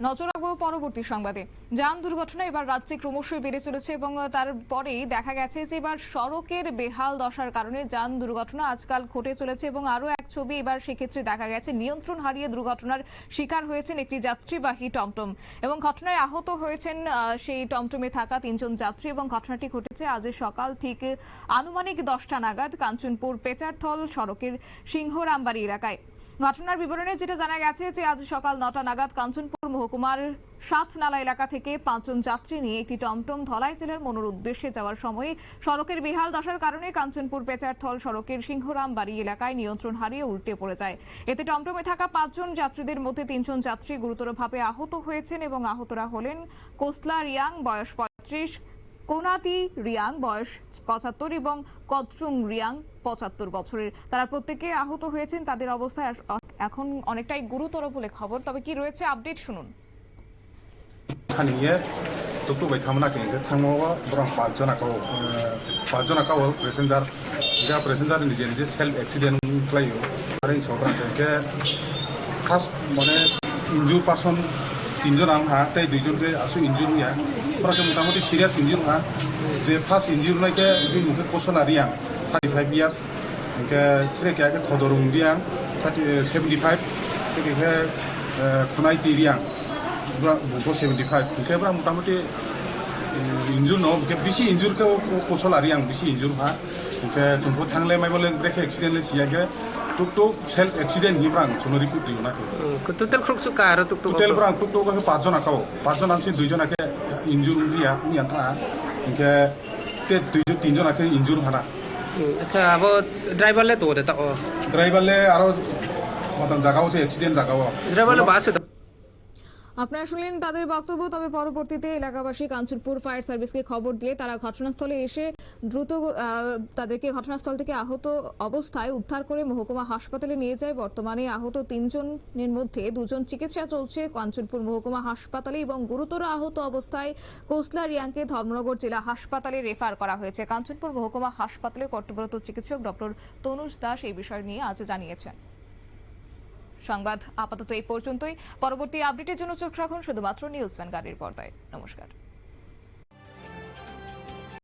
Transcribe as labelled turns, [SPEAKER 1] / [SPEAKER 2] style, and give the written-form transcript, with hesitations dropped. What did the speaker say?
[SPEAKER 1] নজর রাখবো পরবর্তী সংবাদে। যান দুর্ঘটনা এবার রাজ্যে ক্রমশই বেড়ে চলেছে এবং তারপরেই দেখা গেছে যে এবার সড়কের বেহাল দশার কারণে যান দুর্ঘটনা আজকাল ঘটে চলেছে এবং আরো এক ছবি এবার সেক্ষেত্রে দেখা গেছে নিয়ন্ত্রণ হারিয়ে দুর্ঘটনার শিকার হয়েছেন একটি যাত্রীবাহী টমটম এবং ঘটনায় আহত হয়েছেন সেই টমটমে থাকা 3 জন যাত্রী এবং ঘটনাটি ঘটেছে আজ সকাল ঠিক আনুমানিক 10টা নাগাদ কাঞ্চনপুর পেচারথল সড়কের সিংহরামবাড়ি এলাকায়। ঘটনার বিবরণে যেটা জানা গেছে যে আজ সকাল 9টা নাগাদ কাঞ্চনপুর মহকুমার সাতনালা এলাকা থেকে 5 জন যাত্রী নিয়ে একটি টমটম ধলাই জেলার মনোর উদ্দেশ্যে যাওয়ার সময় সড়কের বেহাল দশার কারণে কাঞ্চনপুর পেচারথল সড়কের সিংহরামবাড়ি এলাকায় নিয়ন্ত্রণ হারিয়ে উল্টে পড়ে যায়। এতে টমটমে থাকা 5 জন যাত্রীদের মধ্যে 3 জন যাত্রী গুরুতরভাবে আহত হয়েছেন এবং আহতরা হলেন কোসলা রিয়াং বয়স 35, কোনাতি রিয়াং বয়স 75 এবং কদচুং রিয়াং 75 বছরের। তারা প্রত্যেকে আহত হয়েছেন, তাদের অবস্থা এখন অনেকটাই গুরুতর বলে খবর। তবে কি রয়েছে আপডেট শুনুন।
[SPEAKER 2] টুকটুক থামনাকে থামোবা বরং 5 জনাকাও প্যাসেঞ্জার নিজে নিজে সেলফ অ্যাক্সিডেন্ট খালাयो आरो सौग्रांके फार्स्ट माने इन्जुर पार्सन 3 जन आंहा तै 2 जनके आसु इन्जुर हुया फराके मोटामोटी सिरियास इन्जुर हा जे फार्स्ट इन्जुर नायके बि मुखे कोसनारि आं 35 इयार्स इनके ट्रेके आके खदरुं दियां 75 ट्रेके खुनाय तिरियां बुको 75 इनके बरा मोटामोटी इन्जुर न इनके बिसि इन्जुर के कोसलारि आं बिसि इन्जुर हा इनके तुमको थांले माइबले ब्रेक एक्सीडेंट ले सियाके टुकटुक सेल्फ एक्सीडेंट ही ब्रांग सुनो रिपोर्ट दियो ना
[SPEAKER 3] टोटल खरसु का आरो टुकटुक
[SPEAKER 2] टोटल ब्रांग टुकटुक के 5 जना काओ 5 जना से 2 जना के इंजुर दिया नि अंथा इनके ते 3 जना के इंजुर हाना।
[SPEAKER 3] अच्छा अब ड्राइवर ले तो देता ओ
[SPEAKER 2] ड्राइवर ले आरो मतलब জায়গাও से एक्सीडेंट জায়গাও
[SPEAKER 3] ड्राइवर ले बास
[SPEAKER 1] আপনারা শুনলেন তাদের বক্তব্য। তবে পরবর্তীতে এলাকাবাসী কাঞ্চনপুর ফায়ার সার্ভিসকে খবর দিলে তারা ঘটনাস্থলে এসে দ্রুত তাদেরকে ঘটনাস্থল থেকে আহত অবস্থায় উদ্ধার করে মহকুমা হাসপাতালে নিয়ে যায়। বর্তমানে আহত 3 জনের মধ্যে 2 জন চিকিৎসা চলছে কাঞ্চনপুর মহকুমা হাসপাতালে এবং গুরুতর আহত অবস্থায় কোসলা রিয়াংকে ধর্মনগর জেলা হাসপাতালে রেফার করা হয়েছে। কাঞ্চনপুর মহকুমা হাসপাতালে কর্তব্যরত চিকিৎসক ডক্টর তনুজ দাস এই বিষয় নিয়ে আজ জানিয়েছেন। সংবাদ আপাতত এই পর্যন্তই। পরবর্তী আপডেটের জন্য চোখ রাখুন শুধুমাত্র নিউজ ভ্যানগার্ডের পর্দায়। নমস্কার।